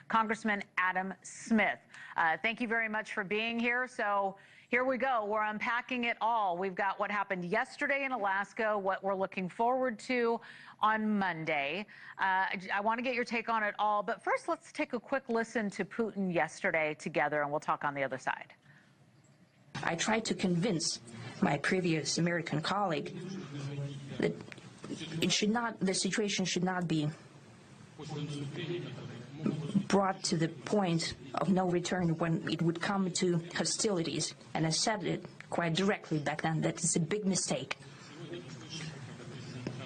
Congressman Adam Smith. Thank you very much for being here. So here we go. We're unpacking it all. We've got what happened yesterday in Alaska, what we're looking forward to on Monday. I want to get your take on it all. But first, let's take a quick listen to Putin yesterday together, and we'll talk on the other side. I tried to convince my previous American colleague that the situation should not be brought to the point of no return when it would come to hostilities. And I said it quite directly back then that it's a big mistake.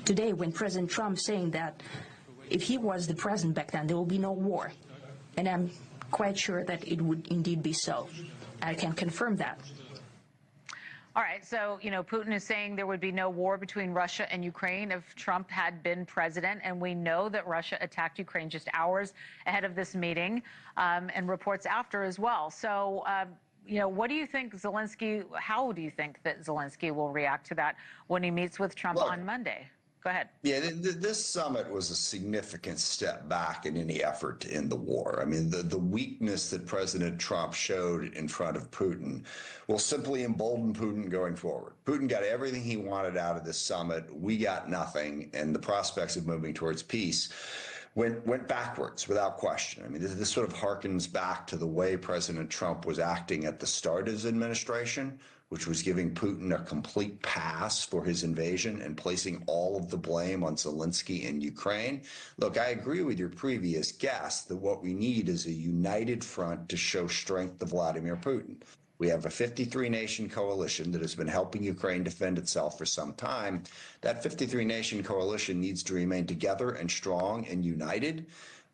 Today, when President Trump saying that if he was the president back then, there will be no war. And I'm quite sure that it would indeed be so. I can confirm that. All right. So, Putin is saying there would be no war between Russia and Ukraine if Trump had been president. And we know that Russia attacked Ukraine just hours ahead of this meeting and reports after as well. So, what do you think how do you think that Zelensky will react to that when he meets with Trump on Monday? Go ahead. Yeah, this summit was a significant step back in any effort to end the war. I mean, the weakness that President Trump showed in front of Putin will simply embolden Putin going forward. Putin got everything he wanted out of this summit. We got nothing, and the prospects of moving towards peace went backwards without question. I mean, this sort of harkens back to the way President Trump was acting at the start of his administration, which was giving Putin a complete pass for his invasion and placing all of the blame on Zelensky and Ukraine. Look, I agree with your previous guest that what we need is a united front to show strength to Vladimir Putin. We have a 53-nation coalition that has been helping Ukraine defend itself for some time. That 53-nation coalition needs to remain together and strong and united.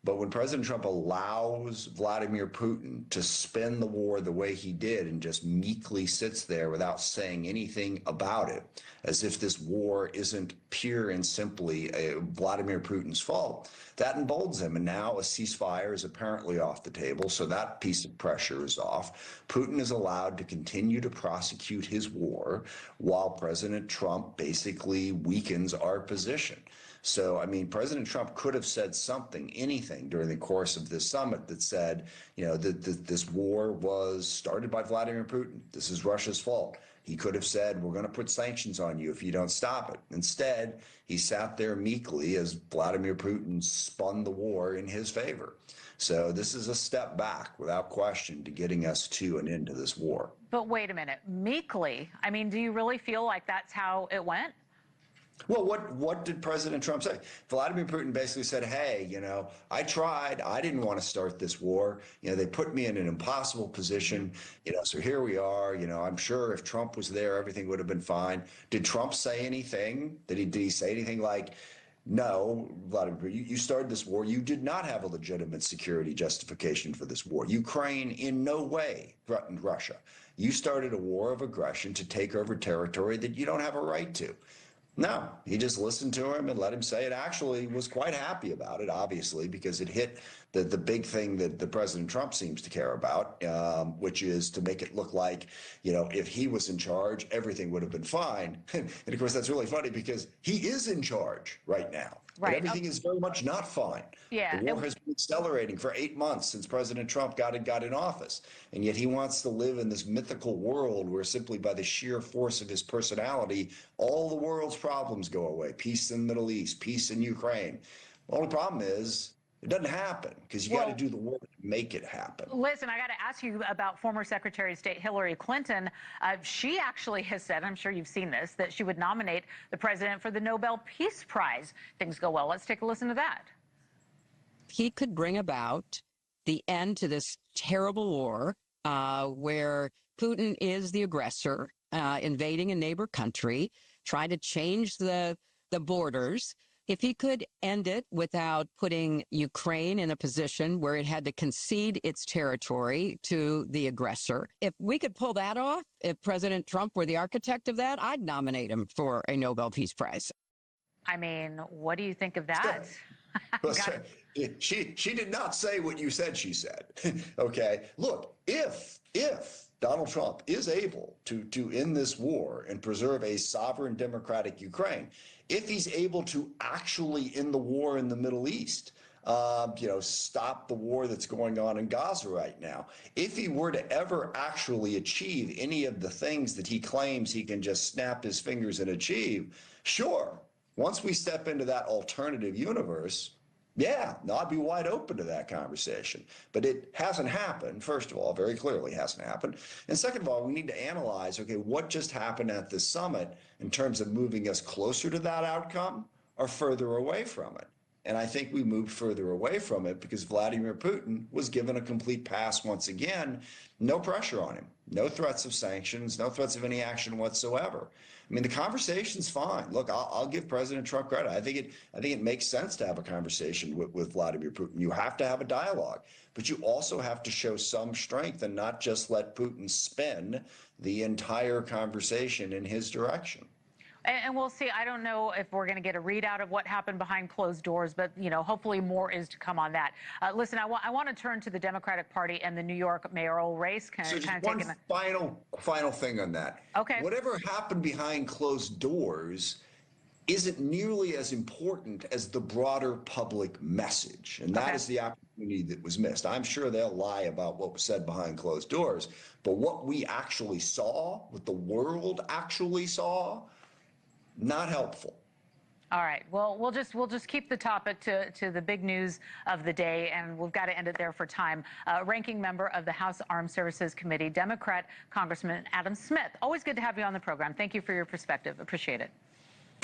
But when President Trump allows Vladimir Putin to spin the war the way he did and just meekly sits there without saying anything about it, as if this war isn't pure and simply Vladimir Putin's fault, that emboldens him. And now a ceasefire is apparently off the table, so that piece of pressure is off. Putin is allowed to continue to prosecute his war while President Trump basically weakens our position. So, I mean, President Trump could have said something, anything during the course of this summit that said, that this war was started by Vladimir Putin. This is Russia's fault. He could have said, we're going to put sanctions on you if you don't stop it. Instead, he sat there meekly as Vladimir Putin spun the war in his favor. So this is a step back, without question, to getting us to an end to this war. But wait a minute, meekly? I mean, do you really feel like that's how it went? Well, what did President Trump say? Vladimir Putin basically said, hey, I tried. I didn't want to start this war. They put me in an impossible position. So here we are. I'm sure if Trump was there, everything would have been fine. Did Trump say anything? Did he say anything like, no, Vladimir, you started this war. You did not have a legitimate security justification for this war. Ukraine in no way threatened Russia. You started a war of aggression to take over territory that you don't have a right to. No, he just listened to him and let him say it. Actually was quite happy about it, obviously, because it hit the big thing that the President Trump seems to care about, which is to make it look like, if he was in charge, everything would have been fine. And of course, that's really funny because he is in charge right now. Right. And everything is very much not fine. Yeah. The war has been accelerating for 8 months since President Trump got in office. And yet he wants to live in this mythical world where simply by the sheer force of his personality, all the world's problems go away. Peace in the Middle East, peace in Ukraine. The only problem is it doesn't happen because you got to do the work to make it happen. Listen, I got to ask you about former Secretary of State Hillary Clinton. She actually has said, I'm sure you've seen this, that she would nominate the president for the Nobel Peace Prize. Things go well. Let's take a listen to that. He could bring about the end to this terrible war where Putin is the aggressor, invading a neighbor country, try to change the borders. If he could end it without putting Ukraine in a position where it had to concede its territory to the aggressor, if we could pull that off, if President Trump were the architect of that, I'd nominate him for a Nobel Peace Prize. I mean, what do you think of that? Well, she did not say what you said she said. Okay, look, if Donald Trump is able to end this war and preserve a sovereign democratic Ukraine, if he's able to actually end the war in the Middle East, stop the war that's going on in Gaza right now. If he were to ever actually achieve any of the things that he claims he can just snap his fingers and achieve, sure, once we step into that alternative universe, yeah, I'd be wide open to that conversation. But it hasn't happened, first of all, very clearly hasn't happened. And second of all, we need to analyze, okay, what just happened at this summit in terms of moving us closer to that outcome or further away from it? And I think we moved further away from it because Vladimir Putin was given a complete pass once again. No pressure on him, no threats of sanctions, no threats of any action whatsoever. I mean, the conversation's fine. Look, I'll give President Trump credit. I think it makes sense to have a conversation with Vladimir Putin. You have to have a dialogue, but you also have to show some strength and not just let Putin spin the entire conversation in his direction. And we'll see. I don't know if we're going to get a readout of what happened behind closed doors, but, hopefully more is to come on that. Listen, I want to turn to the Democratic Party and the New York mayoral race. So just one final thing on that. Okay. Whatever happened behind closed doors isn't nearly as important as the broader public message. And that is the opportunity that was missed. I'm sure they'll lie about what was said behind closed doors, but what we actually saw, what the world actually saw, not helpful. All right. Well, we'll just keep the topic to the big news of the day, and we've got to end it there for time. Ranking member of the House Armed Services Committee, Democrat Congressman Adam Smith. Always good to have you on the program. Thank you for your perspective. Appreciate it.